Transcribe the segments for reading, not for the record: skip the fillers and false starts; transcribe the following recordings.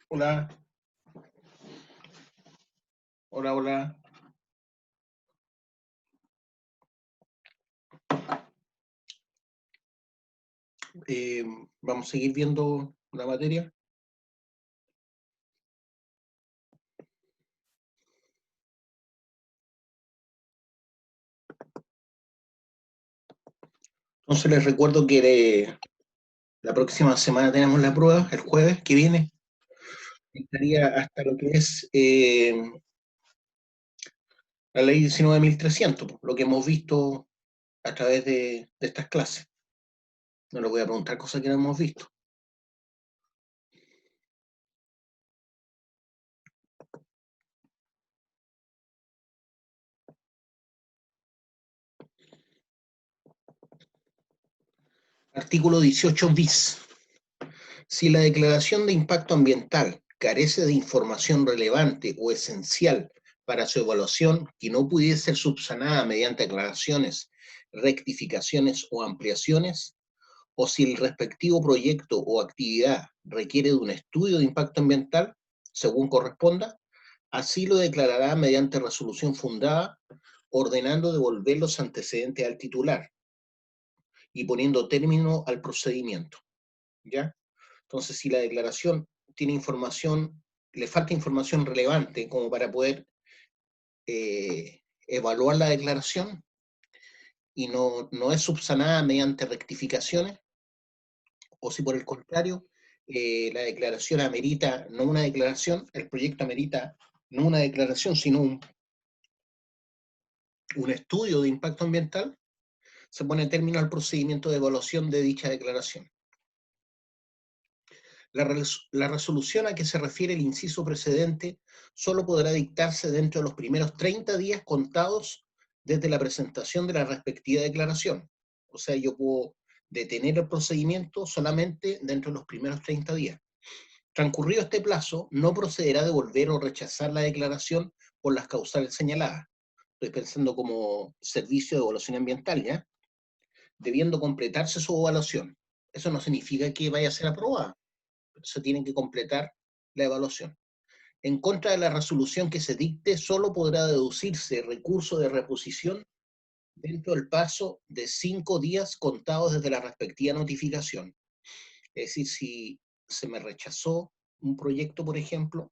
Hola, hola, hola. Eh, Vamos a seguir viendo la materia. Entonces les recuerdo que la próxima semana tenemos la prueba, el jueves que viene. Estaría hasta lo que es la ley 19.300, lo que hemos visto a través de estas clases. No les voy a preguntar cosas que no hemos visto. Artículo 18 bis. Si la declaración de impacto ambiental carece de información relevante o esencial para su evaluación que no pudiese ser subsanada mediante aclaraciones, rectificaciones o ampliaciones, o si el respectivo proyecto o actividad requiere de un estudio de impacto ambiental, según corresponda, así lo declarará mediante resolución fundada, ordenando devolver los antecedentes al titular y poniendo término al procedimiento. ¿Ya? Entonces, si la declaración tiene información, le falta información relevante como para poder evaluar la declaración y no es subsanada mediante rectificaciones, o si por el contrario, la declaración amerita no una declaración, el proyecto amerita no una declaración, sino un estudio de impacto ambiental, se pone término al procedimiento de evaluación de dicha declaración. La resolución a que se refiere el inciso precedente solo podrá dictarse dentro de los primeros 30 días contados desde la presentación de la respectiva declaración. O sea, yo puedo detener el procedimiento solamente dentro de los primeros 30 días. Transcurrido este plazo, no procederá a devolver o rechazar la declaración por las causales señaladas. Estoy pensando como servicio de evaluación ambiental, ¿ya? Debiendo completarse su evaluación. Eso no significa que vaya a ser aprobada, se tienen que completar la evaluación. En contra de la resolución que se dicte, solo podrá deducirse recurso de reposición dentro del plazo de 5 días contados desde la respectiva notificación. Es decir, si se me rechazó un proyecto, por ejemplo,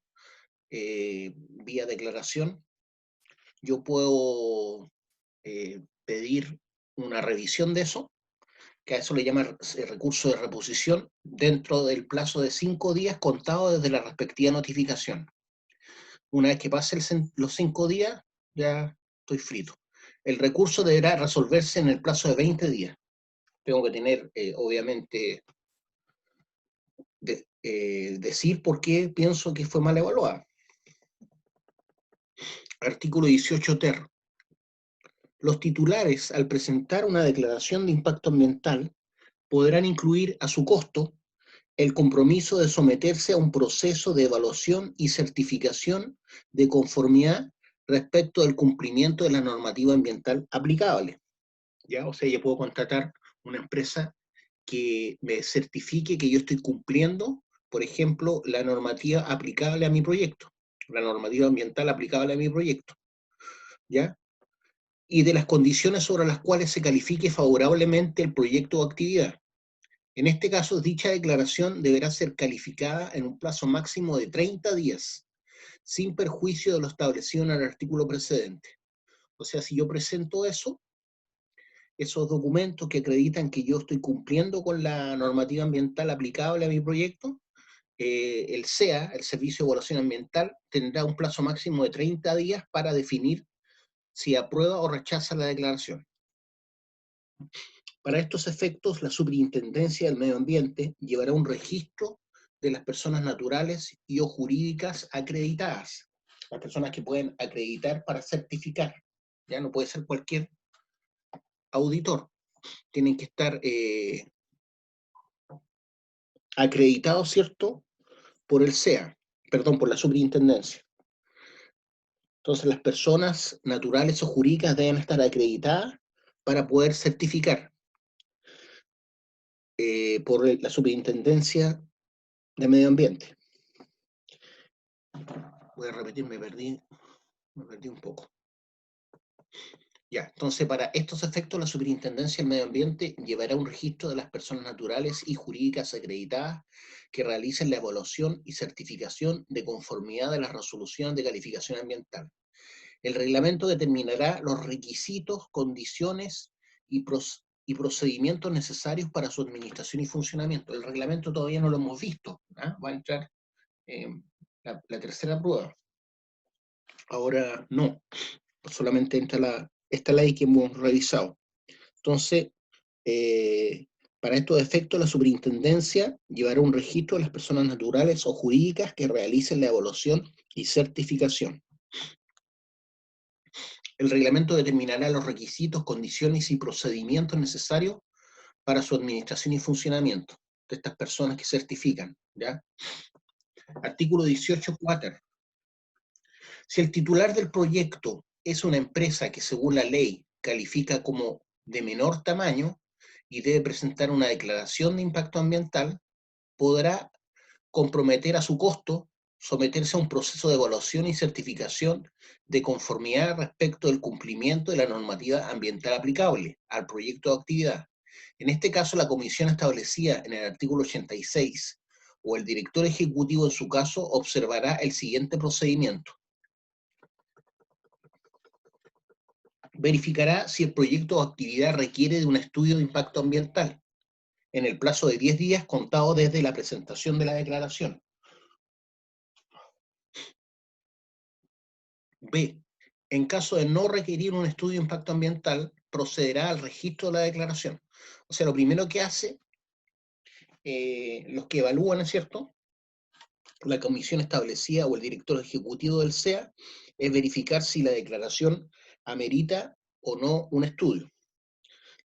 vía declaración, yo puedo pedir una revisión de eso, que a eso le llaman recurso de reposición, dentro del plazo de 5 días contado desde la respectiva notificación. Una vez que pasen los 5 días, ya estoy frito. El recurso deberá resolverse en el plazo de 20 días. Tengo que tener, obviamente, decir por qué pienso que fue mal evaluada. Artículo 18 ter. Los titulares, al presentar una declaración de impacto ambiental, podrán incluir a su costo el compromiso de someterse a un proceso de evaluación y certificación de conformidad respecto del cumplimiento de la normativa ambiental aplicable. ¿Ya? O sea, yo puedo contratar una empresa que me certifique que yo estoy cumpliendo, por ejemplo, la normativa aplicable a mi proyecto, la normativa ambiental aplicable a mi proyecto, ¿ya? Y de las condiciones sobre las cuales se califique favorablemente el proyecto o actividad. En este caso, dicha declaración deberá ser calificada en un plazo máximo de 30 días, sin perjuicio de lo establecido en el artículo precedente. O sea, si yo presento eso, esos documentos que acreditan que yo estoy cumpliendo con la normativa ambiental aplicable a mi proyecto, el SEA, el Servicio de Evaluación Ambiental, tendrá un plazo máximo de 30 días para definir si aprueba o rechaza la declaración. Para estos efectos, la Superintendencia del Medio Ambiente llevará un registro de las personas naturales y o jurídicas acreditadas, las personas que pueden acreditar para certificar. Ya no puede ser cualquier auditor, tienen que estar acreditados, ¿cierto?, por el SEA, perdón, por la Superintendencia. Entonces, las personas naturales o jurídicas deben estar acreditadas para poder certificar por la Superintendencia de Medio Ambiente. Voy a repetir, me perdí un poco. Ya, entonces para estos efectos la Superintendencia del Medio Ambiente llevará un registro de las personas naturales y jurídicas acreditadas que realicen la evaluación y certificación de conformidad de las resoluciones de calificación ambiental. El reglamento determinará los requisitos, condiciones y procedimientos necesarios para su administración y funcionamiento. El reglamento todavía no lo hemos visto, ¿ah? Va a entrar la tercera prueba. Ahora no, solamente entra esta ley que hemos revisado. Entonces, para estos efectos, la superintendencia llevará un registro de las personas naturales o jurídicas que realicen la evaluación y certificación. El reglamento determinará los requisitos, condiciones y procedimientos necesarios para su administración y funcionamiento de estas personas que certifican, ¿ya? Artículo 18.4. Si el titular del proyecto es una empresa que según la ley califica como de menor tamaño y debe presentar una declaración de impacto ambiental, podrá comprometer a su costo someterse a un proceso de evaluación y certificación de conformidad respecto del cumplimiento de la normativa ambiental aplicable al proyecto de actividad. En este caso, la comisión establecida en el artículo 86 o el director ejecutivo en su caso observará el siguiente procedimiento. Verificará si el proyecto o actividad requiere de un estudio de impacto ambiental en el plazo de 10 días contado desde la presentación de la declaración. B. En caso de no requerir un estudio de impacto ambiental, procederá al registro de la declaración. O sea, lo primero que hace los que evalúan, ¿es cierto?, la comisión establecida o el director ejecutivo del SEA, es verificar si la declaración amerita o no un estudio.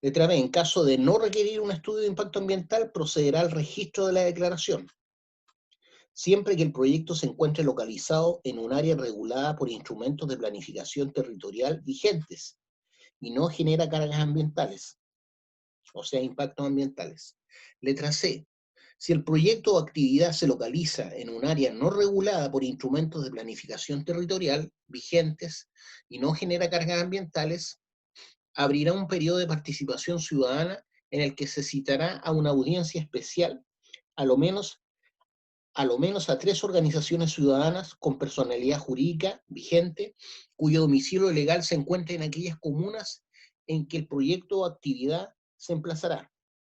Letra B. En caso de no requerir un estudio de impacto ambiental, procederá al registro de la declaración, siempre que el proyecto se encuentre localizado en un área regulada por instrumentos de planificación territorial vigentes y no genera cargas ambientales, o sea, impactos ambientales. Letra C. Si el proyecto o actividad se localiza en un área no regulada por instrumentos de planificación territorial vigentes y no genera cargas ambientales, abrirá un periodo de participación ciudadana en el que se citará a una audiencia especial a lo menos a 3 organizaciones ciudadanas con personalidad jurídica vigente, cuyo domicilio legal se encuentre en aquellas comunas en que el proyecto o actividad se emplazará,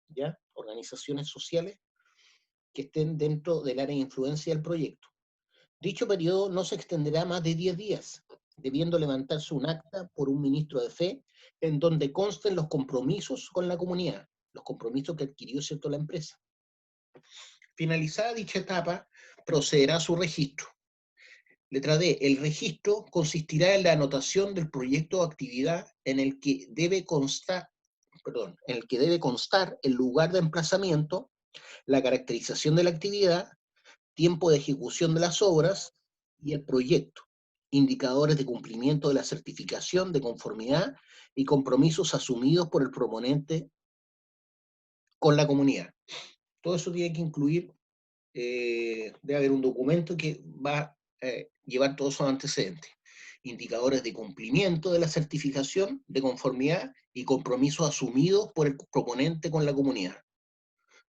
¿ya? Organizaciones sociales que estén dentro del área de influencia del proyecto. Dicho periodo no se extenderá más de 10 días, debiendo levantarse un acta por un ministro de fe en donde consten los compromisos con la comunidad, los compromisos que adquirió, ¿cierto?, la empresa. Finalizada dicha etapa, procederá a su registro. Letra D. El registro consistirá en la anotación del proyecto o actividad en el que debe constar el lugar de emplazamiento, la caracterización de la actividad, tiempo de ejecución de las obras y el proyecto, indicadores de cumplimiento de la certificación de conformidad y compromisos asumidos por el proponente con la comunidad. Todo eso tiene que incluir, debe haber un documento que va a llevar todos esos antecedentes. Indicadores de cumplimiento de la certificación de conformidad y compromisos asumidos por el proponente con la comunidad.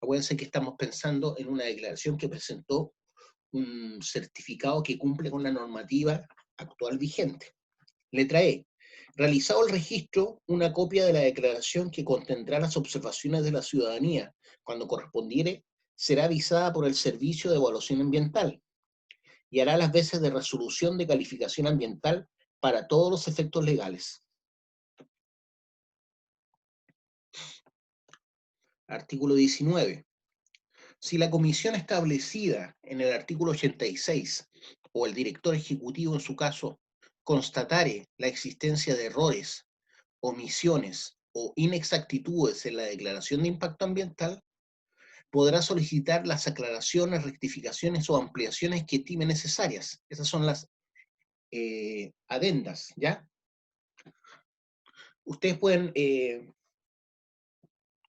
Acuérdense que estamos pensando en una declaración que presentó un certificado que cumple con la normativa actual vigente. Letra E. Realizado el registro, una copia de la declaración que contendrá las observaciones de la ciudadanía, cuando correspondiere, será avisada por el Servicio de Evaluación Ambiental y hará las veces de resolución de calificación ambiental para todos los efectos legales. Artículo 19. Si la comisión establecida en el artículo 86 o el director ejecutivo en su caso constatare la existencia de errores, omisiones o inexactitudes en la declaración de impacto ambiental, podrá solicitar las aclaraciones, rectificaciones o ampliaciones que estime necesarias. Esas son las adendas, ¿ya? Ustedes pueden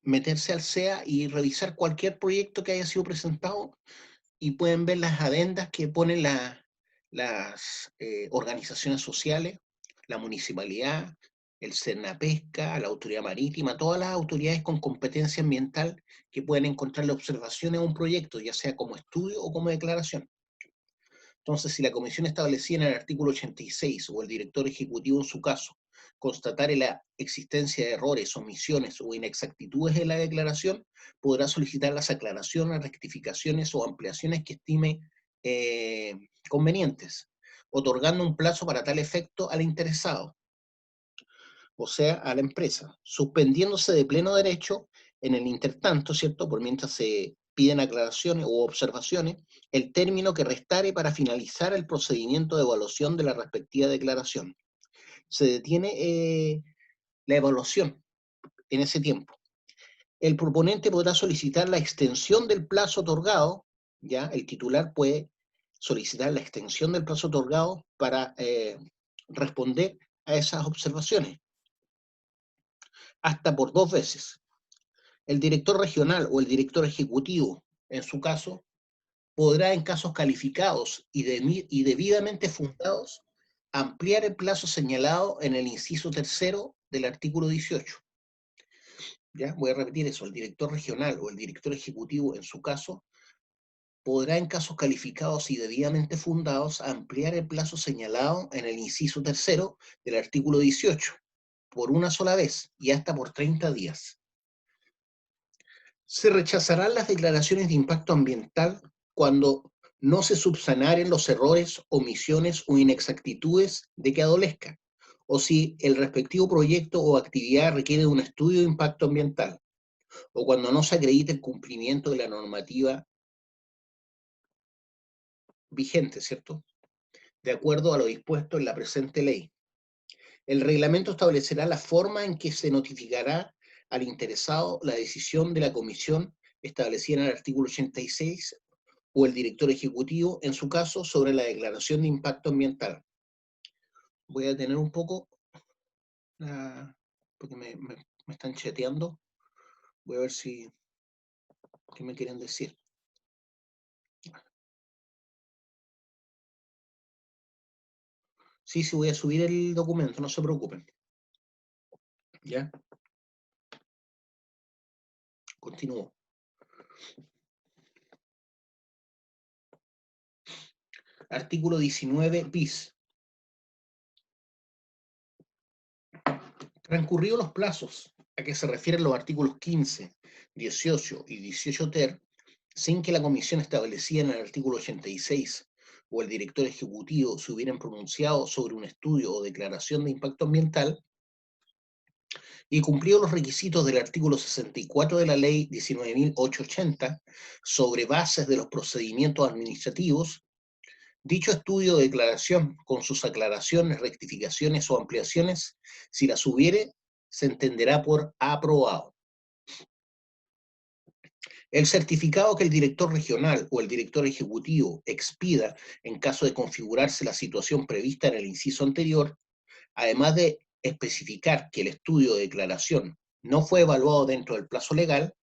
meterse al SEA y revisar cualquier proyecto que haya sido presentado y pueden ver las adendas que pone las organizaciones sociales, la municipalidad, el Senapesca, la autoridad marítima, todas las autoridades con competencia ambiental que pueden encontrarle observaciones a un proyecto, ya sea como estudio o como declaración. Entonces, si la comisión establecida en el artículo 86 o el director ejecutivo en su caso constatare la existencia de errores, omisiones o inexactitudes en la declaración, podrá solicitar las aclaraciones, rectificaciones o ampliaciones que estime convenientes, otorgando un plazo para tal efecto al interesado, o sea, a la empresa, suspendiéndose de pleno derecho en el intertanto, ¿cierto? Por mientras se piden aclaraciones u observaciones, el término que restare para finalizar el procedimiento de evaluación de la respectiva declaración. Se detiene la evaluación en ese tiempo. El proponente podrá solicitar la extensión del plazo otorgado, ¿ya? El titular puede solicitar la extensión del plazo otorgado para responder a esas observaciones, hasta por 2 veces. El director regional o el director ejecutivo, en su caso, podrá, en casos calificados y debidamente fundados, ampliar el plazo señalado en el inciso tercero del artículo 18. ¿Ya? Voy a repetir eso. El director regional o el director ejecutivo, en su caso, podrá, en casos calificados y debidamente fundados, ampliar el plazo señalado en el inciso tercero del artículo 18 por una sola vez y hasta por 30 días. Se rechazarán las declaraciones de impacto ambiental cuando no se subsanaren los errores, omisiones o inexactitudes de que adolezca, o si el respectivo proyecto o actividad requiere de un estudio de impacto ambiental, o cuando no se acredite el cumplimiento de la normativa vigente, ¿cierto? De acuerdo a lo dispuesto en la presente ley. El reglamento establecerá la forma en que se notificará al interesado la decisión de la comisión establecida en el artículo 86 o el director ejecutivo, en su caso, sobre la declaración de impacto ambiental. Voy a tener un poco, porque me están chateando. Voy a ver si, qué me quieren decir. Sí, sí, voy a subir el documento, no se preocupen. ¿Ya? Continúo. Artículo 19 bis. Transcurridos los plazos a que se refieren los artículos 15, 18 y 18 ter, sin que la comisión establecida en el artículo 86 o el director ejecutivo se hubieran pronunciado sobre un estudio o declaración de impacto ambiental, y cumplidos los requisitos del artículo 64 de la ley 19.880 sobre bases de los procedimientos administrativos, dicho estudio o declaración, con sus aclaraciones, rectificaciones o ampliaciones, si las hubiere, se entenderá por aprobado. El certificado que el director regional o el director ejecutivo expida en caso de configurarse la situación prevista en el inciso anterior, además de especificar que el estudio o declaración no fue evaluado dentro del plazo legal,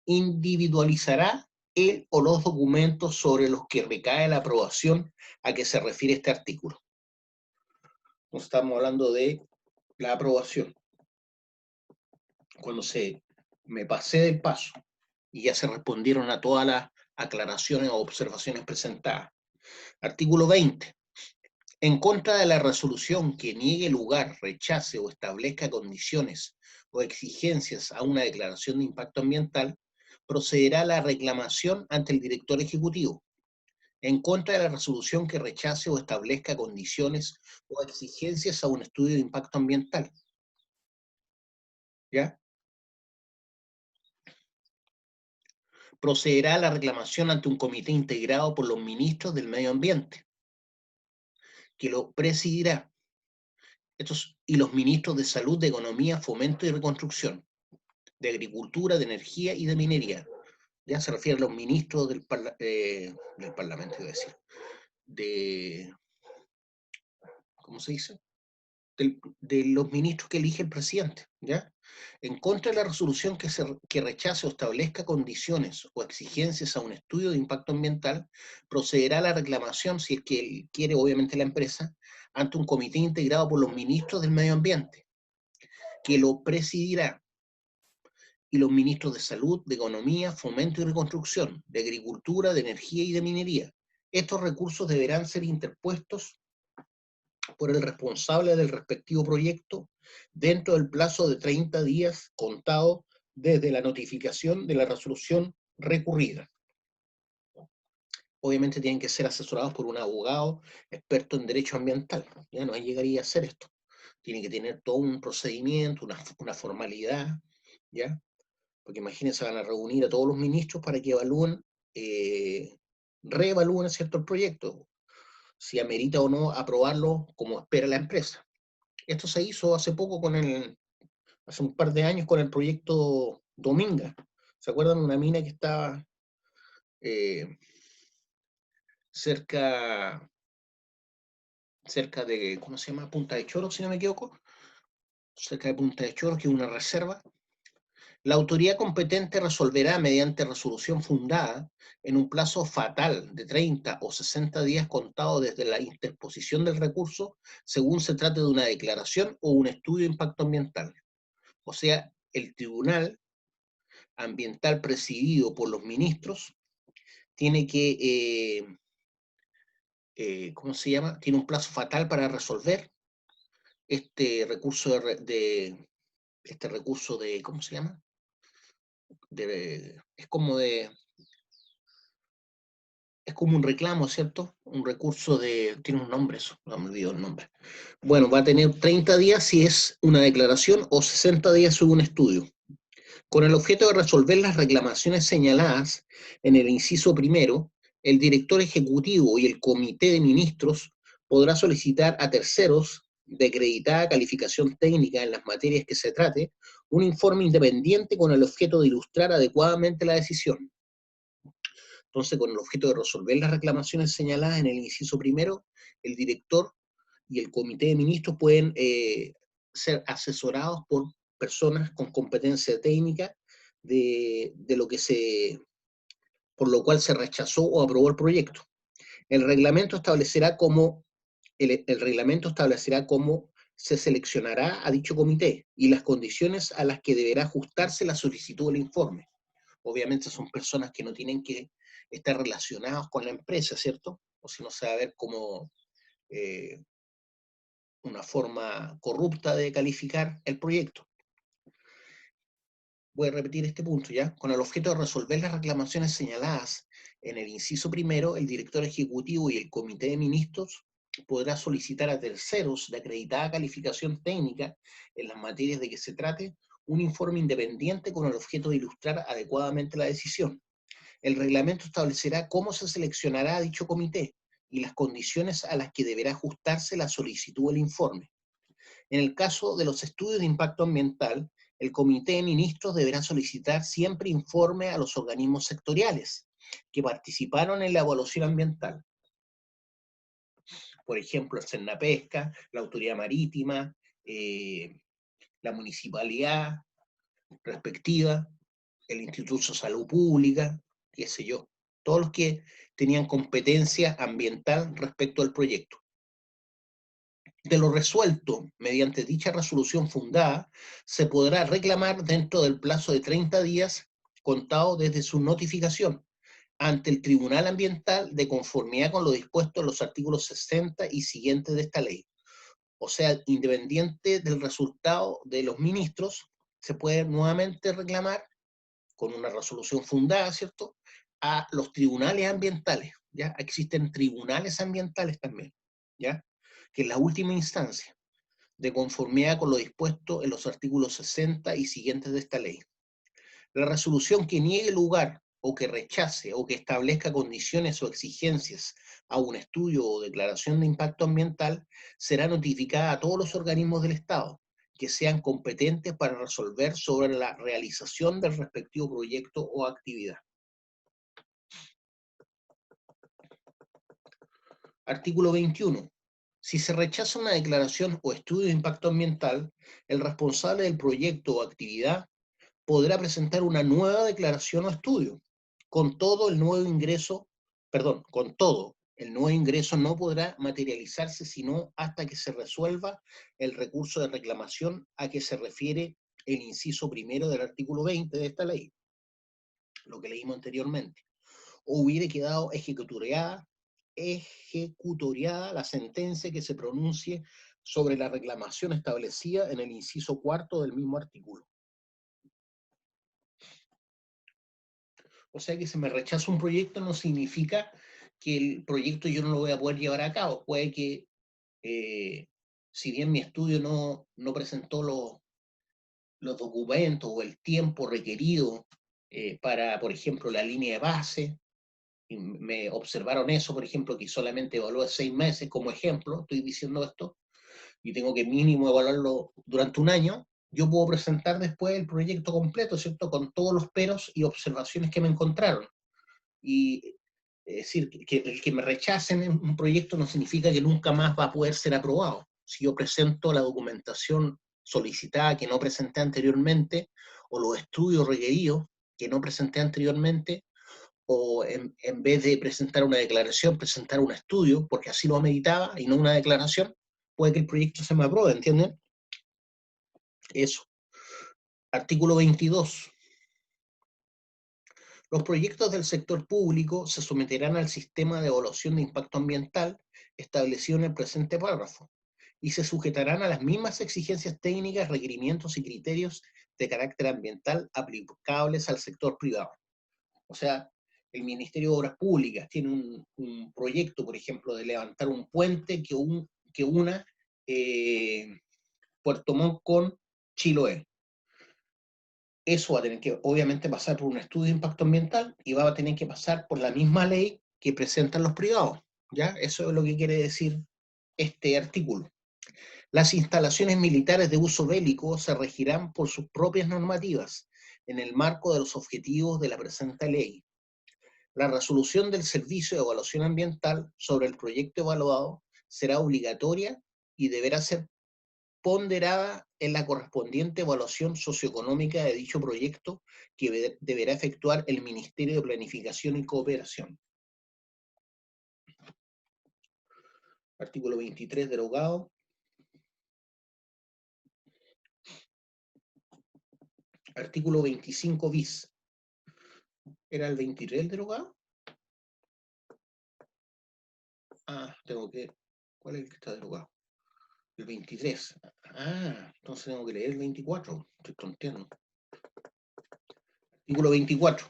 individualizará el o los documentos sobre los que recae la aprobación a que se refiere este artículo. Entonces estamos hablando de la aprobación. Cuando me pasé del paso y ya se respondieron a todas las aclaraciones o observaciones presentadas. Artículo 20. En contra de la resolución que niegue lugar, rechace o establezca condiciones o exigencias a una declaración de impacto ambiental, procederá la reclamación ante el director ejecutivo. En contra de la resolución que rechace o establezca condiciones o exigencias a un estudio de impacto ambiental. ¿Ya? Procederá a la reclamación ante un comité integrado por los ministros del medio ambiente, que lo presidirá, y los ministros de salud, de economía, fomento y reconstrucción, de agricultura, de energía y de minería. Ya se refiere a los ministros del Parlamento, iba a decir, ¿cómo se dice? de los ministros que elige el presidente, ¿ya? En contra de la resolución que rechace o establezca condiciones o exigencias a un estudio de impacto ambiental, procederá a la reclamación, si es que quiere obviamente la empresa, ante un comité integrado por los ministros del medio ambiente, que lo presidirá, y los ministros de Salud, de Economía, Fomento y Reconstrucción, de Agricultura, de Energía y de Minería. Estos recursos deberán ser interpuestos por el responsable del respectivo proyecto dentro del plazo de 30 días contado desde la notificación de la resolución recurrida. Obviamente tienen que ser asesorados por un abogado experto en derecho ambiental. Ya no llegaría a hacer esto. Tiene que tener todo un procedimiento, una formalidad, ¿ya? Porque imagínense, van a reunir a todos los ministros para que evalúen, reevalúen, ¿cierto?, el proyecto, si amerita o no aprobarlo como espera la empresa. Esto se hizo hace poco hace un par de años con el proyecto Dominga. ¿Se acuerdan? Una mina que estaba eh, cerca, cerca de, ¿cómo se llama? Punta de Choro, si no me equivoco. Cerca de Punta de Choro, que es una reserva. La autoridad competente resolverá mediante resolución fundada en un plazo fatal de 30 o 60 días contados desde la interposición del recurso, según se trate de una declaración o un estudio de impacto ambiental. O sea, el tribunal ambiental presidido por los ministros tiene que, ¿cómo se llama? Tiene un plazo fatal para resolver este recurso este recurso de, ¿cómo se llama? Es como es como un reclamo, ¿cierto? Un recurso tiene un nombre eso, no me olvido el nombre. Bueno, va a tener 30 días si es una declaración o 60 días si es un estudio, con el objeto de resolver las reclamaciones señaladas en el inciso primero. El director ejecutivo y el comité de ministros podrá solicitar a terceros de acreditada calificación técnica en las materias que se trate un informe independiente con el objeto de ilustrar adecuadamente la decisión. Entonces, con el objeto de resolver las reclamaciones señaladas en el inciso primero, el director y el comité de ministros pueden ser asesorados por personas con competencia técnica de lo que por lo cual se rechazó o aprobó el proyecto. El reglamento establecerá el reglamento establecerá cómo se seleccionará a dicho comité y las condiciones a las que deberá ajustarse la solicitud del informe. Obviamente son personas que no tienen que estar relacionados con la empresa, ¿cierto? O si no se va a ver como eh, una forma corrupta de calificar el proyecto. Voy a repetir este punto, ¿ya? Con el objeto de resolver las reclamaciones señaladas en el inciso primero, el director ejecutivo y el comité de ministros podrá solicitar a terceros de acreditada calificación técnica en las materias de que se trate un informe independiente con el objeto de ilustrar adecuadamente la decisión. El reglamento establecerá cómo se seleccionará a dicho comité y las condiciones a las que deberá ajustarse la solicitud del informe. En el caso de los estudios de impacto ambiental, el comité de ministros deberá solicitar siempre informe a los organismos sectoriales que participaron en la evaluación ambiental. Por ejemplo, el Cernapesca, la Autoridad Marítima, la municipalidad respectiva, el Instituto de Salud Pública, qué sé yo, todos los que tenían competencia ambiental respecto al proyecto. De lo resuelto mediante dicha resolución fundada, se podrá reclamar dentro del plazo de 30 días contado desde su notificación ante el Tribunal Ambiental de conformidad con lo dispuesto en los artículos 60 y siguientes de esta ley. O sea, independiente del resultado de los ministros, se puede nuevamente reclamar con una resolución fundada, ¿cierto?, a los tribunales ambientales, ¿ya? Existen tribunales ambientales también, ¿ya?, que es la última instancia, de conformidad con lo dispuesto en los artículos 60 y siguientes de esta ley. La resolución que niegue lugar o que rechace o que establezca condiciones o exigencias a un estudio o declaración de impacto ambiental será notificada a todos los organismos del Estado que sean competentes para resolver sobre la realización del respectivo proyecto o actividad. Artículo 21. Si se rechaza una declaración o estudio de impacto ambiental, el responsable del proyecto o actividad podrá presentar una nueva declaración o estudio. Con todo, el nuevo ingreso no podrá materializarse sino hasta que se resuelva el recurso de reclamación a que se refiere el inciso primero del artículo 20 de esta ley, lo que leímos anteriormente, o hubiere quedado ejecutoriada la sentencia que se pronuncie sobre la reclamación establecida en el inciso cuarto del mismo artículo. O sea que si me rechaza un proyecto no significa que el proyecto yo no lo voy a poder llevar a cabo. Puede que, si bien mi estudio no presentó los documentos o el tiempo requerido para, por ejemplo, la línea de base, y me observaron eso, por ejemplo, que solamente evalué 6 meses como ejemplo, estoy diciendo esto, y tengo que mínimo evaluarlo durante un año, yo puedo presentar después el proyecto completo, ¿cierto? Con todos los peros y observaciones que me encontraron. Y es decir, que el que me rechacen en un proyecto no significa que nunca más va a poder ser aprobado. Si yo presento la documentación solicitada que no presenté anteriormente, o los estudios requeridos que no presenté anteriormente, o en vez de presentar una declaración, presentar un estudio, porque así lo ameritaba y no una declaración, puede que el proyecto se me apruebe, ¿entienden? Eso. Artículo 22. Los proyectos del sector público se someterán al sistema de evaluación de impacto ambiental establecido en el presente párrafo y se sujetarán a las mismas exigencias técnicas, requerimientos y criterios de carácter ambiental aplicables al sector privado. O sea, el Ministerio de Obras Públicas tiene un proyecto, por ejemplo, de levantar un puente que una Puerto Montt con Chiloé. Eso va a tener que, obviamente, pasar por un estudio de impacto ambiental y va a tener que pasar por la misma ley que presentan los privados. ¿Ya? Eso es lo que quiere decir este artículo. Las instalaciones militares de uso bélico se regirán por sus propias normativas en el marco de los objetivos de la presente ley. La resolución del Servicio de Evaluación Ambiental sobre el proyecto evaluado será obligatoria y deberá ser ponderada en la correspondiente evaluación socioeconómica de dicho proyecto que deberá efectuar el Ministerio de Planificación y Cooperación. Artículo 23 derogado. Artículo 25 bis. ¿Era el 23 el derogado? Ah, ¿cuál es el que está derogado? El 23. Ah, entonces tengo que leer el 24. Estoy tonteando. Artículo 24.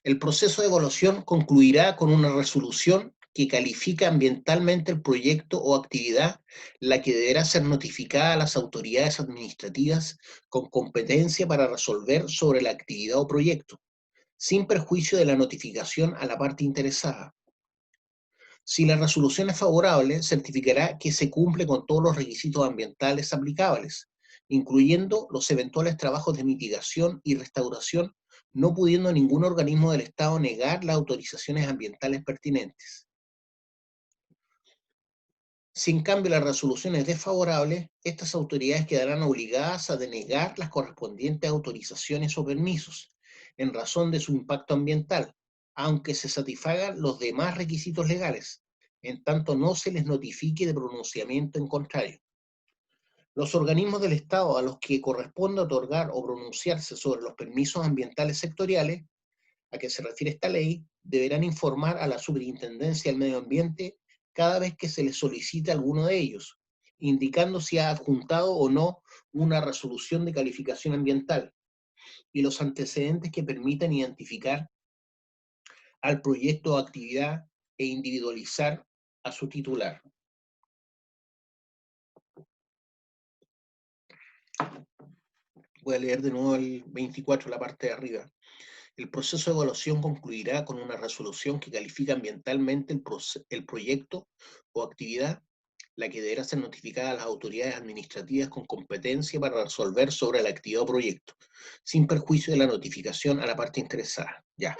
El proceso de evaluación concluirá con una resolución que califica ambientalmente el proyecto o actividad, la que deberá ser notificada a las autoridades administrativas con competencia para resolver sobre la actividad o proyecto, sin perjuicio de la notificación a la parte interesada. Si la resolución es favorable, certificará que se cumple con todos los requisitos ambientales aplicables, incluyendo los eventuales trabajos de mitigación y restauración, no pudiendo ningún organismo del Estado negar las autorizaciones ambientales pertinentes. Si en cambio la resolución es desfavorable, estas autoridades quedarán obligadas a denegar las correspondientes autorizaciones o permisos, en razón de su impacto ambiental, aunque se satisfagan los demás requisitos legales, en tanto no se les notifique de pronunciamiento en contrario. Los organismos del Estado a los que corresponde otorgar o pronunciarse sobre los permisos ambientales sectoriales, a que se refiere esta ley, deberán informar a la Superintendencia del Medio Ambiente cada vez que se les solicite alguno de ellos, indicando si ha adjuntado o no una resolución de calificación ambiental y los antecedentes que permitan identificar al proyecto o actividad e individualizar a su titular. Voy a leer de nuevo el 24, la parte de arriba. El proceso de evaluación concluirá con una resolución que califica ambientalmente el proyecto o actividad, la que deberá ser notificada a las autoridades administrativas con competencia para resolver sobre la actividad o proyecto, sin perjuicio de la notificación a la parte interesada. Ya.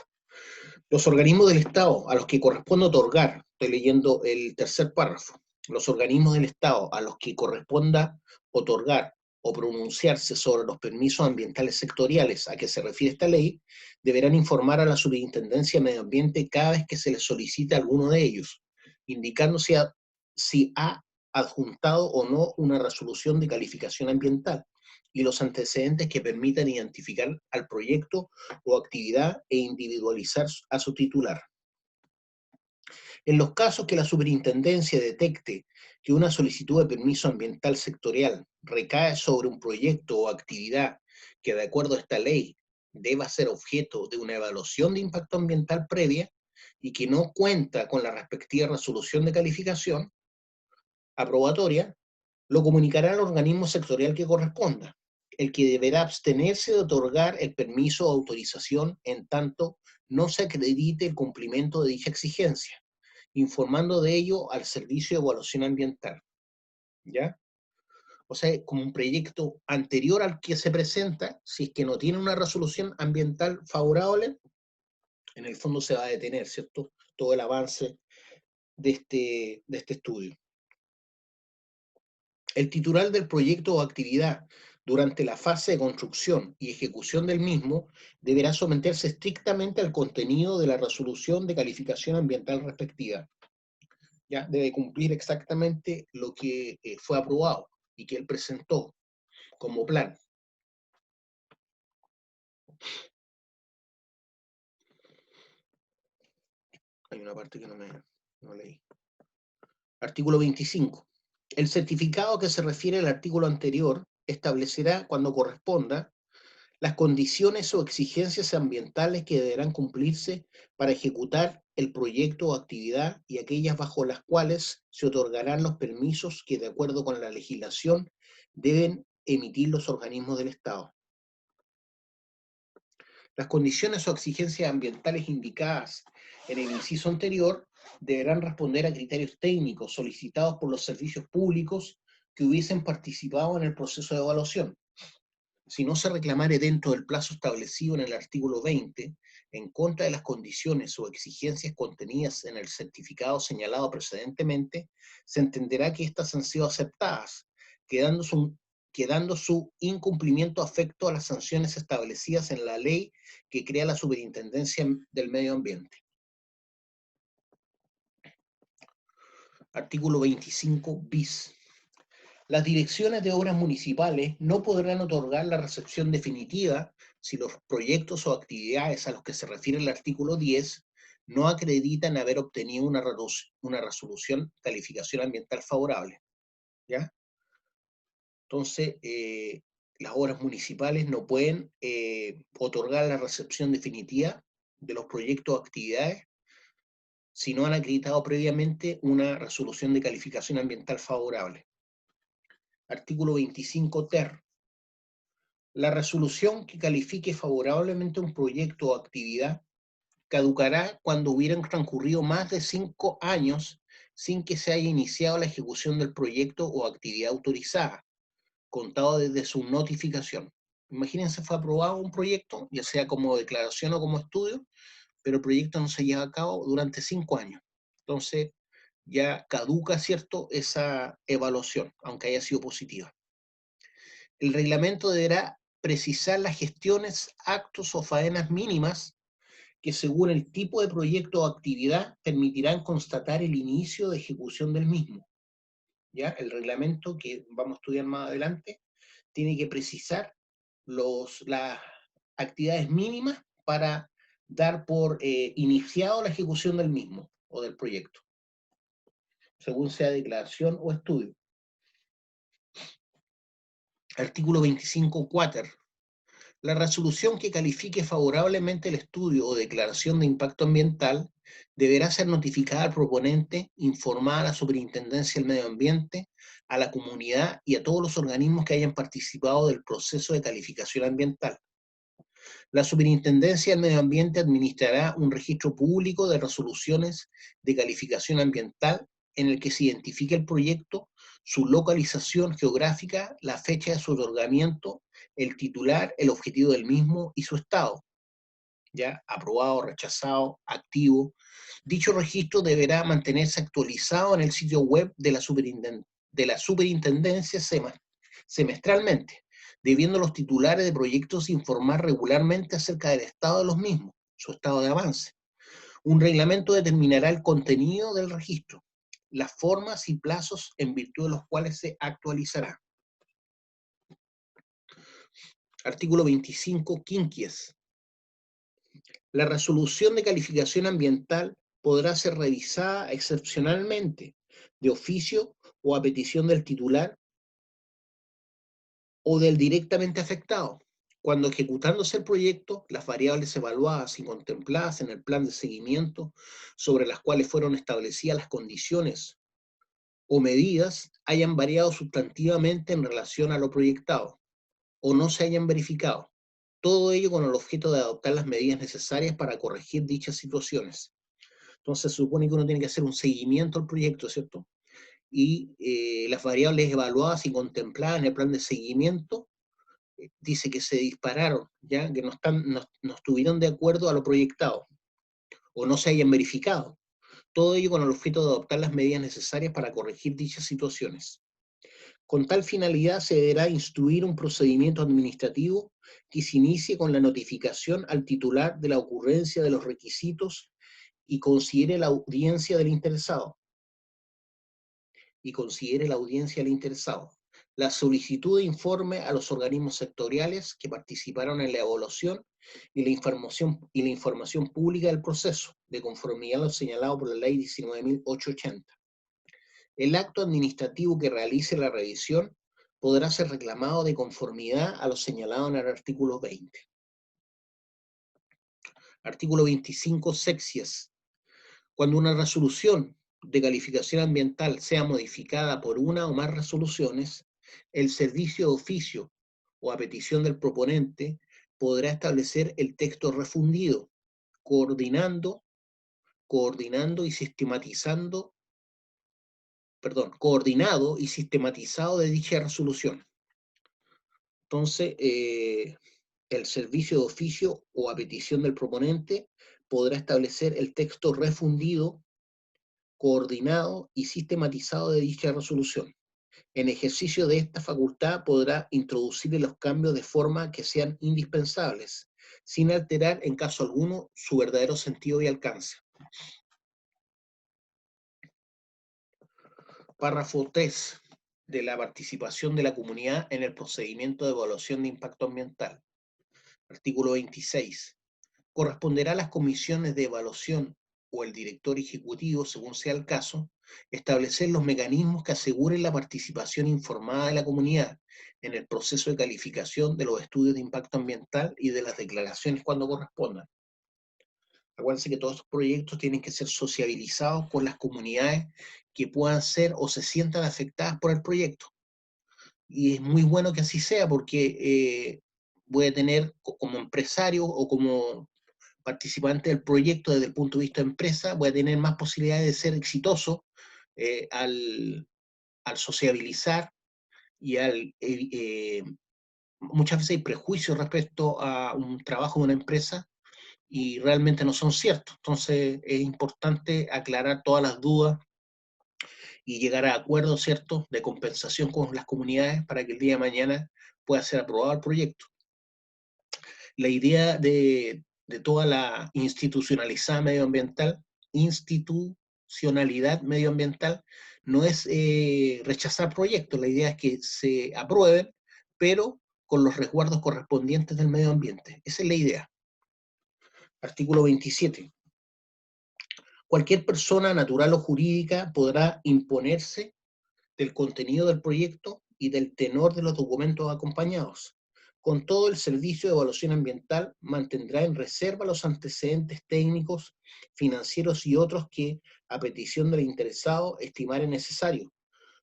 Los organismos del Estado a los que corresponde otorgar, estoy leyendo el tercer párrafo, Los organismos del Estado a los que corresponda otorgar o pronunciarse sobre los permisos ambientales sectoriales a que se refiere esta ley, deberán informar a la Superintendencia de Medio Ambiente cada vez que se les solicite alguno de ellos, indicando si ha adjuntado o no una resolución de calificación ambiental y los antecedentes que permitan identificar al proyecto o actividad e individualizar a su titular. En los casos que la superintendencia detecte que una solicitud de permiso ambiental sectorial recae sobre un proyecto o actividad que, de acuerdo a esta ley, deba ser objeto de una evaluación de impacto ambiental previa y que no cuenta con la respectiva resolución de calificación aprobatoria, lo comunicará al organismo sectorial que corresponda, el que deberá abstenerse de otorgar el permiso o autorización en tanto no se acredite el cumplimiento de dicha exigencia, informando de ello al Servicio de Evaluación Ambiental, ¿ya? O sea, como un proyecto anterior al que se presenta, si es que no tiene una resolución ambiental favorable, en el fondo se va a detener, ¿cierto? Todo el avance de este estudio. El titular del proyecto o actividad durante la fase de construcción y ejecución del mismo deberá someterse estrictamente al contenido de la resolución de calificación ambiental respectiva. ¿Ya? Debe cumplir exactamente lo que fue aprobado y que él presentó como plan. Hay una parte que no leí. Artículo 25. El certificado que se refiere al artículo anterior establecerá, cuando corresponda, las condiciones o exigencias ambientales que deberán cumplirse para ejecutar el proyecto o actividad y aquellas bajo las cuales se otorgarán los permisos que, de acuerdo con la legislación, deben emitir los organismos del Estado. Las condiciones o exigencias ambientales indicadas en el inciso anterior deberán responder a criterios técnicos solicitados por los servicios públicos que hubiesen participado en el proceso de evaluación. Si no se reclamare dentro del plazo establecido en el artículo 20, en contra de las condiciones o exigencias contenidas en el certificado señalado precedentemente, se entenderá que éstas han sido aceptadas, quedando su incumplimiento afecto a las sanciones establecidas en la ley que crea la Superintendencia del Medio Ambiente. Artículo 25 bis. Las direcciones de obras municipales no podrán otorgar la recepción definitiva si los proyectos o actividades a los que se refiere el artículo 10 no acreditan haber obtenido una resolución calificación ambiental favorable, ¿ya? Entonces, las obras municipales no pueden otorgar la recepción definitiva de los proyectos o actividades si no han acreditado previamente una resolución de calificación ambiental favorable. Artículo 25 ter. La resolución que califique favorablemente un proyecto o actividad caducará cuando hubieran transcurrido más de 5 años sin que se haya iniciado la ejecución del proyecto o actividad autorizada, contado desde su notificación. Imagínense, fue aprobado un proyecto, ya sea como declaración o como estudio, pero el proyecto no se lleva a cabo durante 5 años. Entonces, ya caduca, ¿cierto?, esa evaluación, aunque haya sido positiva. El reglamento deberá precisar las gestiones, actos o faenas mínimas que, según el tipo de proyecto o actividad, permitirán constatar el inicio de ejecución del mismo. ¿Ya? El reglamento, que vamos a estudiar más adelante, tiene que precisar las actividades mínimas para dar por iniciado la ejecución del mismo o del proyecto, según sea declaración o estudio. Artículo 25 quater. La resolución que califique favorablemente el estudio o declaración de impacto ambiental deberá ser notificada al proponente, informada a la Superintendencia del Medio Ambiente, a la comunidad y a todos los organismos que hayan participado del proceso de calificación ambiental. La Superintendencia del Medio Ambiente administrará un registro público de resoluciones de calificación ambiental en el que se identifique el proyecto, su localización geográfica, la fecha de su otorgamiento, el titular, el objetivo del mismo y su estado. ya aprobado, rechazado, activo. Dicho registro deberá mantenerse actualizado en el sitio web de la superintendencia semestralmente, debiendo los titulares de proyectos informar regularmente acerca del estado de los mismos, su estado de avance. Un reglamento determinará el contenido del registro, las formas y plazos en virtud de los cuales se actualizará. Artículo 25, quinquies. La resolución de calificación ambiental podrá ser revisada excepcionalmente, de oficio o a petición del titular o del directamente afectado, cuando ejecutándose el proyecto, las variables evaluadas y contempladas en el plan de seguimiento sobre las cuales fueron establecidas las condiciones o medidas hayan variado sustantivamente en relación a lo proyectado o no se hayan verificado. Todo ello con el objeto de adoptar las medidas necesarias para corregir dichas situaciones. Entonces se supone que uno tiene que hacer un seguimiento al proyecto, ¿cierto? Y las variables evaluadas y contempladas en el plan de seguimiento dice que se dispararon, ¿ya? Que no estuvieron de acuerdo a lo proyectado o no se hayan verificado. Todo ello con el objeto de adoptar las medidas necesarias para corregir dichas situaciones. Con tal finalidad se deberá instruir un procedimiento administrativo que se inicie con la notificación al titular de la ocurrencia de los requisitos y considere la audiencia del interesado. La solicitud de informe a los organismos sectoriales que participaron en la evaluación y la información pública del proceso, de conformidad a lo señalado por la Ley 19.880. El acto administrativo que realice la revisión podrá ser reclamado de conformidad a lo señalado en el artículo 20. Artículo 25, sexies. Cuando una resolución de calificación ambiental sea modificada por una o más resoluciones, el servicio de oficio o a petición del proponente podrá establecer el texto refundido, coordinando y sistematizando, coordinado y sistematizado de dicha resolución. Entonces, el servicio de oficio o a petición del proponente podrá establecer el texto refundido, coordinado y sistematizado de dicha resolución. En ejercicio de esta facultad podrá introducirle los cambios de forma que sean indispensables, sin alterar en caso alguno su verdadero sentido y alcance. Párrafo 3 de la participación de la comunidad en el procedimiento de evaluación de impacto ambiental. Artículo 26. Corresponderá a las comisiones de evaluación o el director ejecutivo, según sea el caso, establecer los mecanismos que aseguren la participación informada de la comunidad en el proceso de calificación de los estudios de impacto ambiental y de las declaraciones cuando correspondan. Acuérdense que todos estos proyectos tienen que ser sociabilizados con las comunidades que puedan ser o se sientan afectadas por el proyecto. Y es muy bueno que así sea porque voy a tener como empresario o como participante del proyecto desde el punto de vista de empresa, voy a tener más posibilidades de ser exitoso al sociabilizar y muchas veces hay prejuicios respecto a un trabajo de una empresa y realmente no son ciertos. Entonces es importante aclarar todas las dudas y llegar a acuerdos, ¿cierto?, de compensación con las comunidades para que el día de mañana pueda ser aprobado el proyecto. La idea de toda la institucionalidad medioambiental no es rechazar proyectos, la idea es que se aprueben, pero con los resguardos correspondientes del medio ambiente. Esa es la idea. Artículo 27. Cualquier persona natural o jurídica podrá imponerse del contenido del proyecto y del tenor de los documentos acompañados. Con todo, el Servicio de Evaluación Ambiental mantendrá en reserva los antecedentes técnicos, financieros y otros que, a petición del interesado, estimare necesario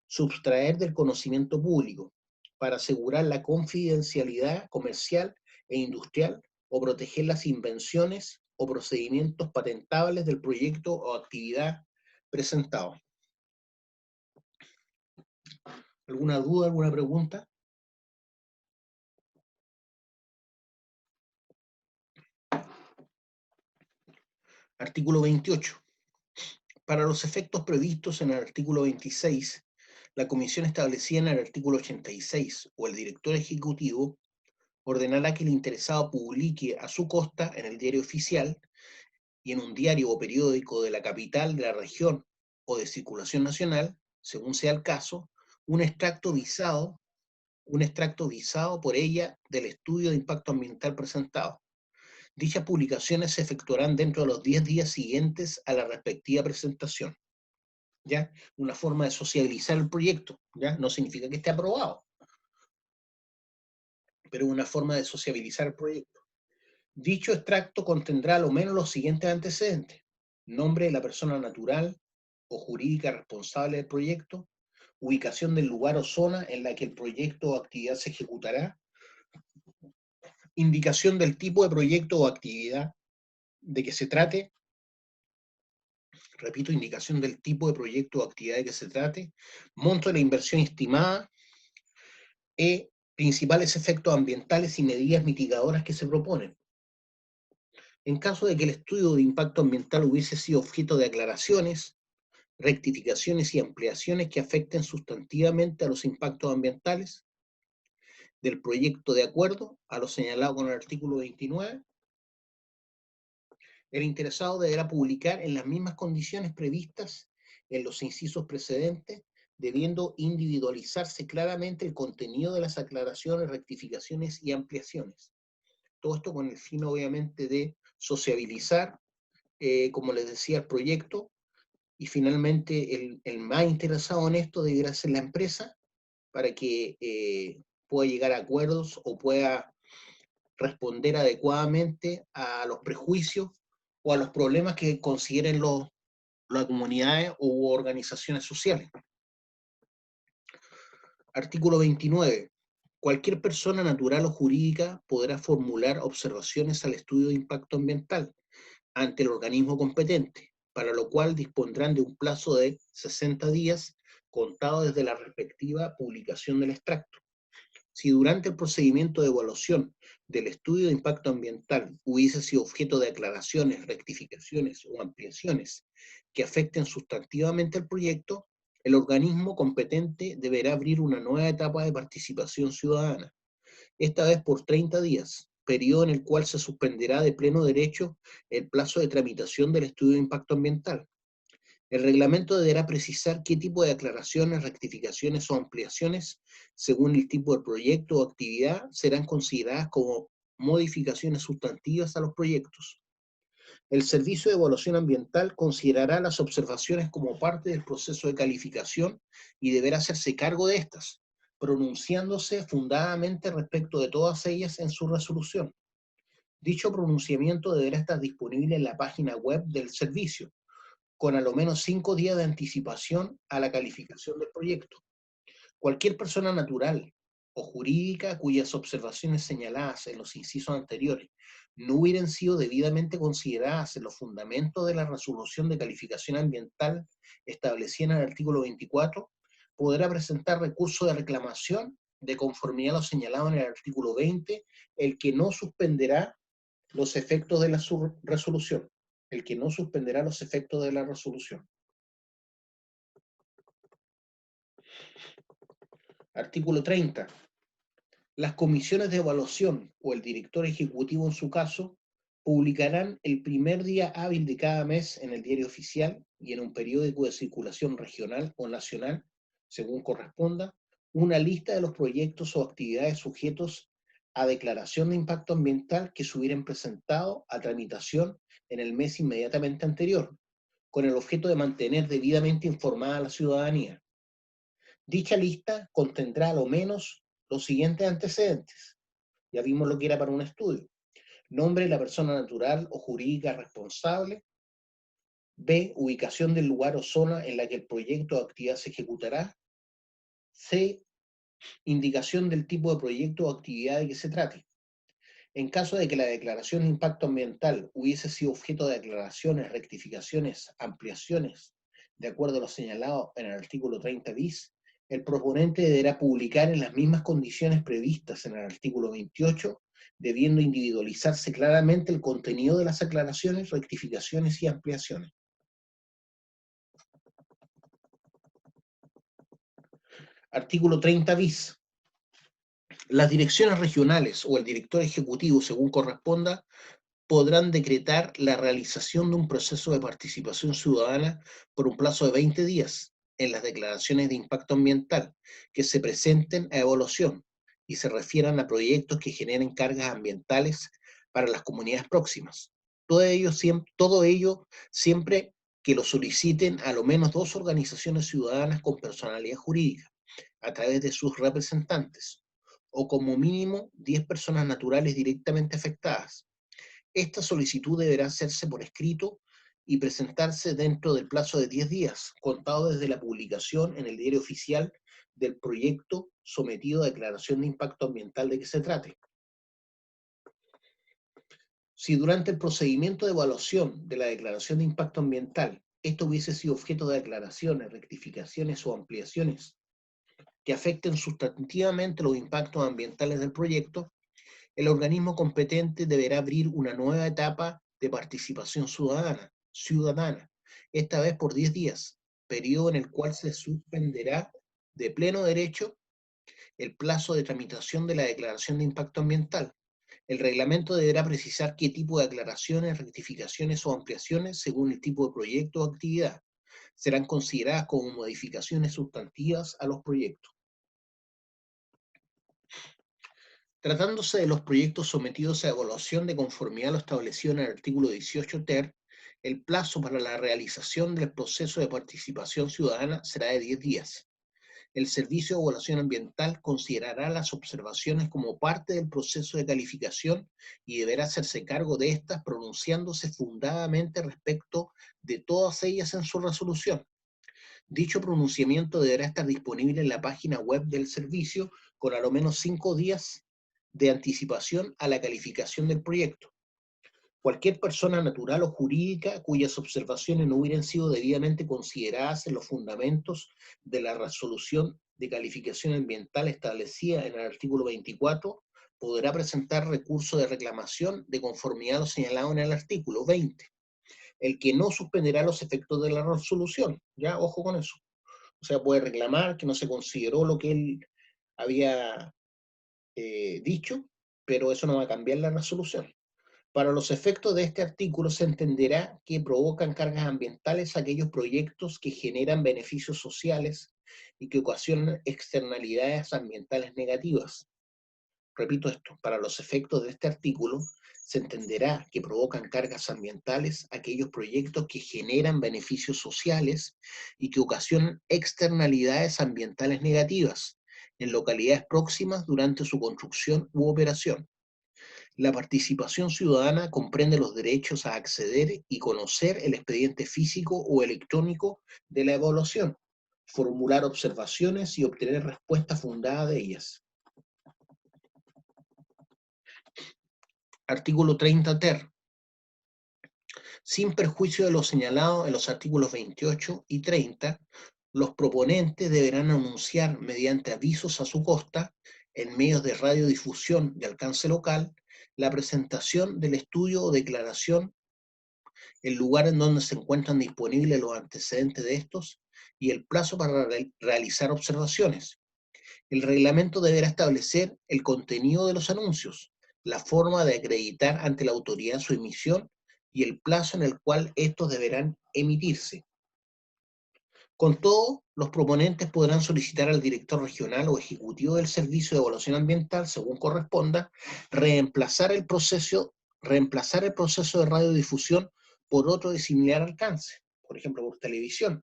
subtraer del conocimiento público para asegurar la confidencialidad comercial e industrial o proteger las invenciones o procedimientos patentables del proyecto o actividad presentado. ¿Alguna duda, alguna pregunta? Artículo 28. Para los efectos previstos en el artículo 26, la comisión establecida en el artículo 86 o el director ejecutivo ordenará que el interesado publique a su costa en el diario oficial y en un diario o periódico de la capital, de la región o de circulación nacional, según sea el caso, un extracto visado, un extracto visado por ella del estudio de impacto ambiental presentado. Dichas publicaciones se efectuarán dentro de los 10 días siguientes a la respectiva presentación. ¿Ya? Una forma de sociabilizar el proyecto, ¿ya? No significa que esté aprobado, pero una forma de sociabilizar el proyecto. Dicho extracto contendrá a lo menos los siguientes antecedentes: nombre de la persona natural o jurídica responsable del proyecto, ubicación del lugar o zona en la que el proyecto o actividad se ejecutará, indicación del tipo de proyecto o actividad de que se trate, repito, indicación del tipo de proyecto o actividad de que se trate, monto de la inversión estimada, principales efectos ambientales y medidas mitigadoras que se proponen. En caso de que el estudio de impacto ambiental hubiese sido objeto de aclaraciones, rectificaciones y ampliaciones que afecten sustantivamente a los impactos ambientales del proyecto de acuerdo a lo señalado con el artículo 29, el interesado deberá publicar en las mismas condiciones previstas en los incisos precedentes, debiendo individualizarse claramente el contenido de las aclaraciones, rectificaciones y ampliaciones. Todo esto con el fin, obviamente, de sociabilizar, como les decía, el proyecto, y finalmente el más interesado en esto debiera ser la empresa para que pueda llegar a acuerdos o pueda responder adecuadamente a los prejuicios o a los problemas que consideren las comunidades u organizaciones sociales. Artículo 29. Cualquier persona natural o jurídica podrá formular observaciones al estudio de impacto ambiental ante el organismo competente, para lo cual dispondrán de un plazo de 60 días contado desde la respectiva publicación del extracto. Si durante el procedimiento de evaluación del estudio de impacto ambiental hubiese sido objeto de aclaraciones, rectificaciones o ampliaciones que afecten sustantivamente al proyecto, el organismo competente deberá abrir una nueva etapa de participación ciudadana, esta vez por 30 días, periodo en el cual se suspenderá de pleno derecho el plazo de tramitación del estudio de impacto ambiental. El reglamento deberá precisar qué tipo de aclaraciones, rectificaciones o ampliaciones, según el tipo de proyecto o actividad, serán consideradas como modificaciones sustantivas a los proyectos. El Servicio de Evaluación Ambiental considerará las observaciones como parte del proceso de calificación y deberá hacerse cargo de estas, pronunciándose fundadamente respecto de todas ellas en su resolución. Dicho pronunciamiento deberá estar disponible en la página web del servicio, con a lo menos 5 días de anticipación a la calificación del proyecto. Cualquier persona natural o jurídica cuyas observaciones señaladas en los incisos anteriores no hubieran sido debidamente consideradas en los fundamentos de la resolución de calificación ambiental establecida en el artículo 24, podrá presentar recurso de reclamación de conformidad a lo señalado en el artículo 20, el que no suspenderá los efectos de la resolución. El que no suspenderá los efectos de la resolución. Artículo 30. Las comisiones de evaluación o el director ejecutivo en su caso publicarán el primer día hábil de cada mes en el diario oficial y en un periódico de circulación regional o nacional, según corresponda, una lista de los proyectos o actividades sujetos a declaración de impacto ambiental que se hubieran presentado a tramitación en el mes inmediatamente anterior, con el objeto de mantener debidamente informada a la ciudadanía. Dicha lista contendrá a lo menos los siguientes antecedentes. Ya vimos lo que era para un estudio: nombre de la persona natural o jurídica responsable. B, ubicación del lugar o zona en la que el proyecto o actividad se ejecutará. C, indicación del tipo de proyecto o actividad de que se trate. En caso de que la declaración de impacto ambiental hubiese sido objeto de aclaraciones, rectificaciones, ampliaciones, de acuerdo a lo señalado en el artículo 30 bis, el proponente deberá publicar en las mismas condiciones previstas en el artículo 28 debiendo individualizarse claramente el contenido de las aclaraciones, rectificaciones y ampliaciones. Artículo 30 bis. Las direcciones regionales o el director ejecutivo, según corresponda, podrán decretar la realización de un proceso de participación ciudadana por un plazo de 20 días en las declaraciones de impacto ambiental que se presenten a evaluación y se refieran a proyectos que generen cargas ambientales para las comunidades próximas. Todo ello siempre que lo soliciten a lo menos 2 organizaciones ciudadanas con personalidad jurídica a través de sus representantes o como mínimo 10 personas naturales directamente afectadas. Esta solicitud deberá hacerse por escrito y presentarse dentro del plazo de 10 días, contado desde la publicación en el diario oficial del proyecto sometido a declaración de impacto ambiental de que se trate. Si durante el procedimiento de evaluación de la declaración de impacto ambiental esto hubiese sido objeto de declaraciones, rectificaciones o ampliaciones que afecten sustantivamente los impactos ambientales del proyecto, el organismo competente deberá abrir una nueva etapa de participación ciudadana, esta vez por 10 días, periodo en el cual se suspenderá de pleno derecho el plazo de tramitación de la declaración de impacto ambiental. El reglamento deberá precisar qué tipo de aclaraciones, rectificaciones o ampliaciones, según el tipo de proyecto o actividad, serán consideradas como modificaciones sustantivas a los proyectos. Tratándose de los proyectos sometidos a evaluación de conformidad a lo establecido en el artículo 18 ter, el plazo para la realización del proceso de participación ciudadana será de 10 días. El Servicio de Evaluación Ambiental considerará las observaciones como parte del proceso de calificación y deberá hacerse cargo de estas pronunciándose fundadamente respecto de todas ellas en su resolución. Dicho pronunciamiento deberá estar disponible en la página web del servicio con a lo menos 5 días de anticipación a la calificación del proyecto. Cualquier persona natural o jurídica cuyas observaciones no hubieran sido debidamente consideradas en los fundamentos de la resolución de calificación ambiental establecida en el artículo 24 podrá presentar recurso de reclamación de conformidad a lo señalado en el artículo 20, el que no suspenderá los efectos de la resolución. Ya, ojo con eso. O sea, puede reclamar que no se consideró lo que él había dicho, pero eso no va a cambiar la resolución. Para los efectos de este artículo se entenderá que provocan cargas ambientales aquellos proyectos que generan beneficios sociales y que ocasionan externalidades ambientales negativas. Repito esto, para los efectos de este artículo se entenderá que provocan cargas ambientales aquellos proyectos que generan beneficios sociales y que ocasionan externalidades ambientales negativas en localidades próximas durante su construcción u operación. La participación ciudadana comprende los derechos a acceder y conocer el expediente físico o electrónico de la evaluación, formular observaciones y obtener respuesta fundada de ellas. Artículo 30 ter. Sin perjuicio de lo señalado en los artículos 28 y 30, los proponentes deberán anunciar mediante avisos a su costa, en medios de radiodifusión de alcance local, la presentación del estudio o declaración, el lugar en donde se encuentran disponibles los antecedentes de estos y el plazo para realizar observaciones. El reglamento deberá establecer el contenido de los anuncios, la forma de acreditar ante la autoridad su emisión y el plazo en el cual estos deberán emitirse. Con todo, los proponentes podrán solicitar al director regional o ejecutivo del Servicio de Evaluación Ambiental, según corresponda, reemplazar el proceso de radiodifusión por otro de similar alcance, por ejemplo, por televisión,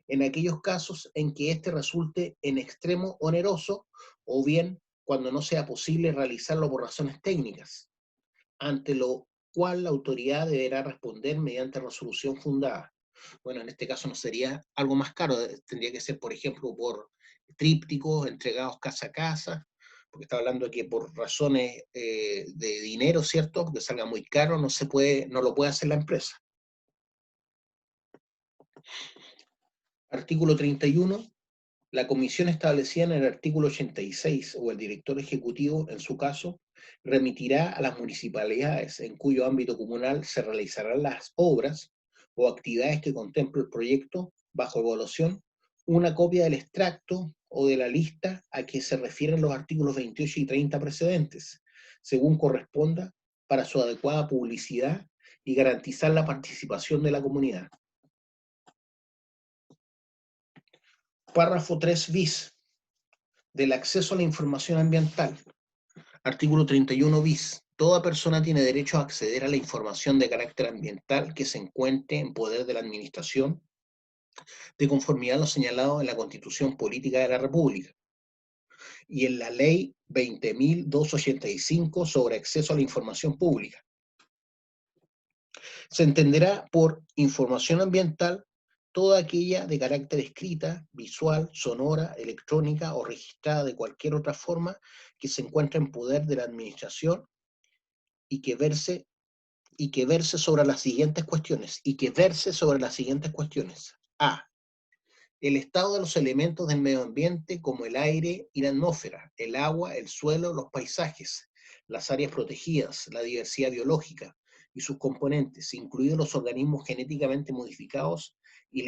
en aquellos casos en que éste resulte en extremo oneroso o bien cuando no sea posible realizarlo por razones técnicas, ante lo cual la autoridad deberá responder mediante resolución fundada. Bueno, en este caso no sería algo más caro, tendría que ser, por ejemplo, por trípticos entregados casa a casa, porque está hablando de que por razones de dinero, ¿cierto? Porque salga muy caro, no lo puede hacer la empresa. Artículo 31. La comisión establecida en el artículo 86 o el director ejecutivo, en su caso, Remitirá a las municipalidades en cuyo ámbito comunal se realizarán las obras o actividades que contemple el proyecto bajo evaluación una copia del extracto o de la lista a que se refieren los artículos 28 y 30 precedentes, según corresponda, para su adecuada publicidad y garantizar la participación de la comunidad. Párrafo 3 bis. Del acceso a la información ambiental. Artículo 31 bis. Toda persona tiene derecho a acceder a la información de carácter ambiental que se encuentre en poder de la Administración, de conformidad a lo señalado en la Constitución Política de la República y en la Ley 20.285 sobre acceso a la información pública. Se entenderá por información ambiental toda aquella de carácter escrita, visual, sonora, electrónica o registrada de cualquier otra forma que se encuentre en poder de la Administración y que verse sobre las siguientes cuestiones. A. El estado de los elementos del medio ambiente como el aire y la atmósfera, el agua, el suelo, los paisajes, las áreas protegidas, la diversidad biológica y sus componentes, incluidos los organismos genéticamente modificados y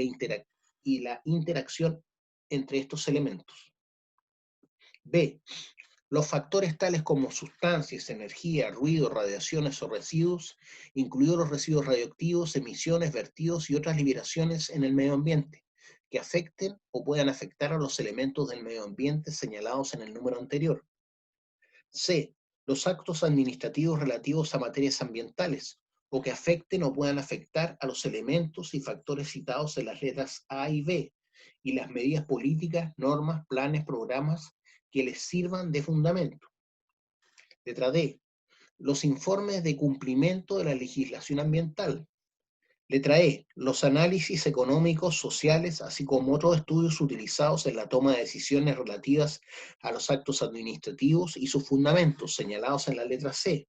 la interacción entre estos elementos. B. Los factores tales como sustancias, energía, ruido, radiaciones o residuos, incluidos los residuos radioactivos, emisiones, vertidos y otras liberaciones en el medio ambiente, que afecten o puedan afectar a los elementos del medio ambiente señalados en el número anterior. C. Los actos administrativos relativos a materias ambientales, o que afecten o puedan afectar a los elementos y factores citados en las letras A y B, y las medidas políticas, normas, planes, programas que les sirvan de fundamento. Letra D. Los informes de cumplimiento de la legislación ambiental. Letra E. Los análisis económicos, sociales, así como otros estudios utilizados en la toma de decisiones relativas a los actos administrativos y sus fundamentos, señalados en la letra C.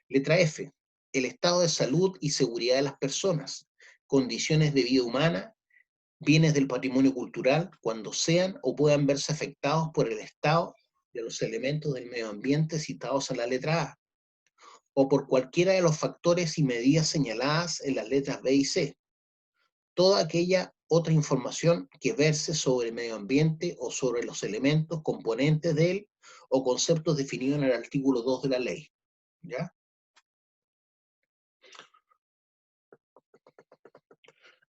Letra F. El estado de salud y seguridad de las personas, condiciones de vida humana, bienes del patrimonio cultural, cuando sean o puedan verse afectados por el estado de los elementos del medio ambiente citados en la letra A, o por cualquiera de los factores y medidas señaladas en las letras B y C. Toda aquella otra información que verse sobre el medio ambiente o sobre los elementos componentes de él o conceptos definidos en el artículo 2 de la ley. ¿Ya?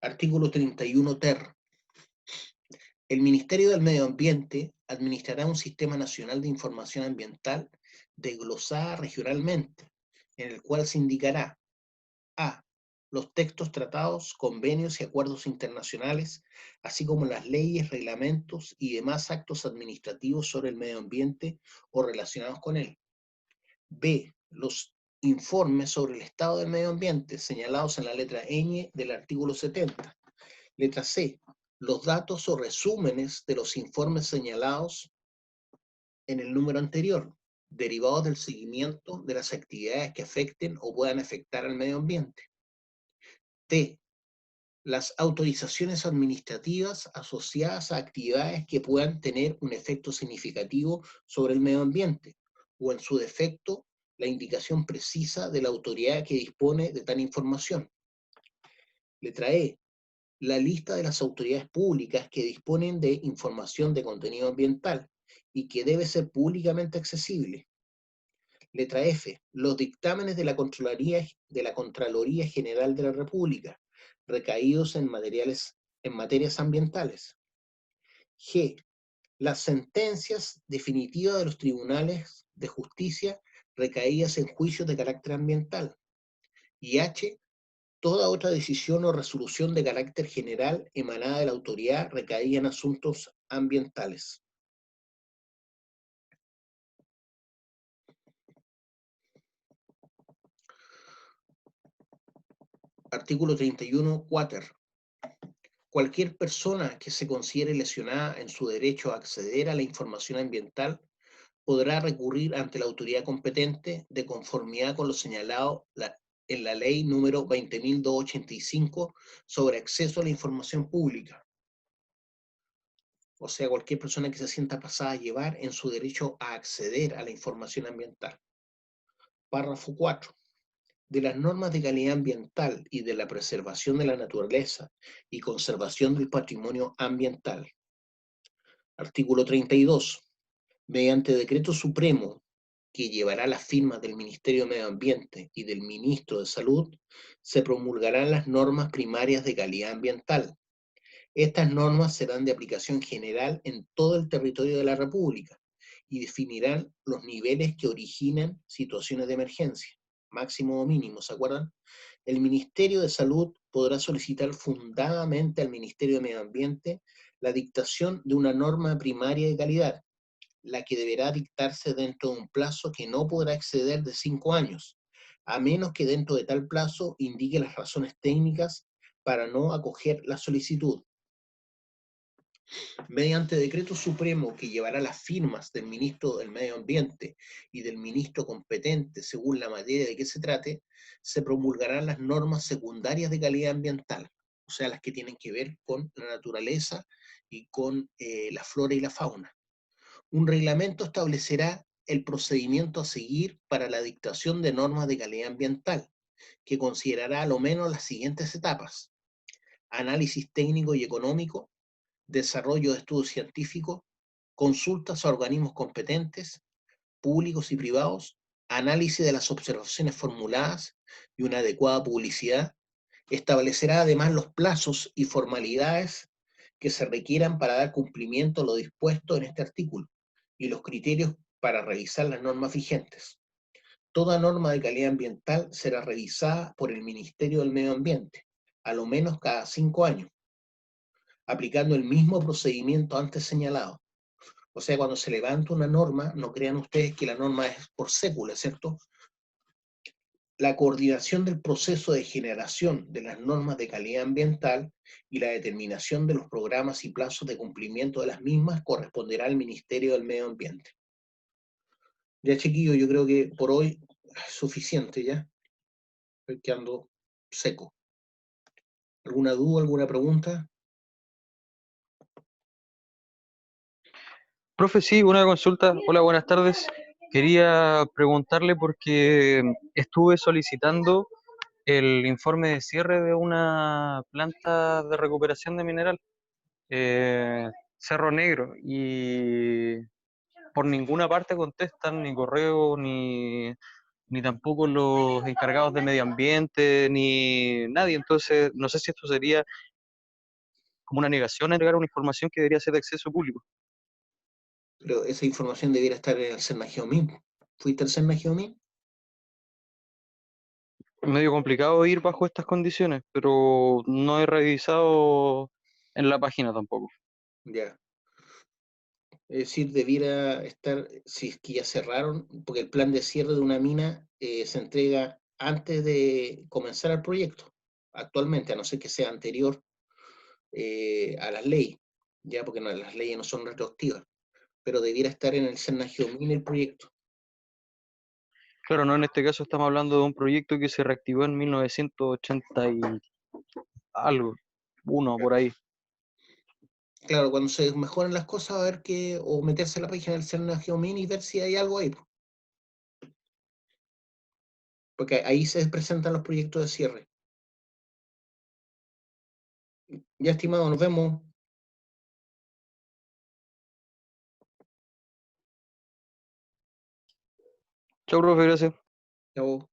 Artículo 31 ter. El Ministerio del Medio Ambiente administrará un sistema nacional de información ambiental desglosada regionalmente, en el cual se indicará: A. Los textos, tratados, convenios y acuerdos internacionales, así como las leyes, reglamentos y demás actos administrativos sobre el medio ambiente o relacionados con él. B. Los informes sobre el estado del medio ambiente señalados en la letra ñ del artículo 70. Letra C. Los datos o resúmenes de los informes señalados en el número anterior, derivados del seguimiento de las actividades que afecten o puedan afectar al medio ambiente. D. Las autorizaciones administrativas asociadas a actividades que puedan tener un efecto significativo sobre el medio ambiente, o en su defecto, la indicación precisa de la autoridad que dispone de tal información. Letra E. La lista de las autoridades públicas que disponen de información de contenido ambiental y que debe ser públicamente accesible. Letra F. Los dictámenes de la Contraloría General de la República, recaídos en materias ambientales. G. Las sentencias definitivas de los tribunales de justicia recaídas en juicios de carácter ambiental. Y H. Toda otra decisión o resolución de carácter general emanada de la autoridad recaída en asuntos ambientales. Artículo 31, quater. Cualquier persona que se considere lesionada en su derecho a acceder a la información ambiental podrá recurrir ante la autoridad competente de conformidad con lo señalado en la ley número 20.285 sobre acceso a la información pública. o sea, cualquier persona que se sienta pasada a llevar en su derecho a acceder a la información ambiental. Párrafo 4. De las normas de calidad ambiental y de la preservación de la naturaleza y conservación del patrimonio ambiental. Artículo 32. Mediante decreto supremo que llevará las firmas del Ministerio de Medio Ambiente y del Ministro de Salud, se promulgarán las normas primarias de calidad ambiental. Estas normas serán de aplicación general en todo el territorio de la República y definirán los niveles que originan situaciones de emergencia, máximo o mínimo, ¿se acuerdan? El Ministerio de Salud podrá solicitar fundadamente al Ministerio de Medio Ambiente la dictación de una norma primaria de calidad, la que deberá dictarse dentro de un plazo que no podrá exceder de 5 años, a menos que dentro de tal plazo indique las razones técnicas para no acoger la solicitud. Mediante decreto supremo que llevará las firmas del ministro del Medio Ambiente y del ministro competente según la materia de que se trate, se promulgarán las normas secundarias de calidad ambiental, o sea, las que tienen que ver con la naturaleza y con la flora y la fauna. Un reglamento establecerá el procedimiento a seguir para la dictación de normas de calidad ambiental, que considerará a lo menos las siguientes etapas: análisis técnico y económico, desarrollo de estudios científicos, consultas a organismos competentes, públicos y privados, análisis de las observaciones formuladas y una adecuada publicidad. Establecerá además los plazos y formalidades que se requieran para dar cumplimiento a lo dispuesto en este artículo y los criterios para revisar las normas vigentes. Toda norma de calidad ambiental será revisada por el Ministerio del Medio Ambiente, a lo menos cada 5 años, aplicando el mismo procedimiento antes señalado. O sea, cuando se levanta una norma, no crean ustedes que la norma es por sécula, ¿cierto? La coordinación del proceso de generación de las normas de calidad ambiental y la determinación de los programas y plazos de cumplimiento de las mismas corresponderá al Ministerio del Medio Ambiente. Ya, chiquillo, yo creo que por hoy es suficiente ya. Estoy quedando seco. ¿Alguna duda, alguna pregunta? Profe, sí, una consulta. Hola, buenas tardes. Quería preguntarle porque estuve solicitando el informe de cierre de una planta de recuperación de mineral, Cerro Negro, y por ninguna parte contestan, ni correo, ni tampoco los encargados de medio ambiente, ni nadie. Entonces, no sé si esto sería como una negación a entregar una información que debería ser de acceso público. Pero esa información debiera estar en el Cernageomin. ¿Fuiste al Cernageomin? Es medio complicado ir bajo estas condiciones, pero no he revisado en la página tampoco. Ya. Es decir, debiera estar, si es que ya cerraron, porque el plan de cierre de una mina se entrega antes de comenzar el proyecto, actualmente, a no ser que sea anterior a las leyes, ya porque no, las leyes no son retroactivas, pero debiera estar en el Cernageomin el proyecto. Claro, no, en este caso estamos hablando de un proyecto que se reactivó en 1980 y algo, uno por ahí. Claro, cuando se mejoren las cosas, a ver qué, o meterse a la página del Cernageomin y ver si hay algo ahí, po, porque ahí se presentan los proyectos de cierre. Ya, estimado, nos vemos. Chau, profe, gracias. Chao.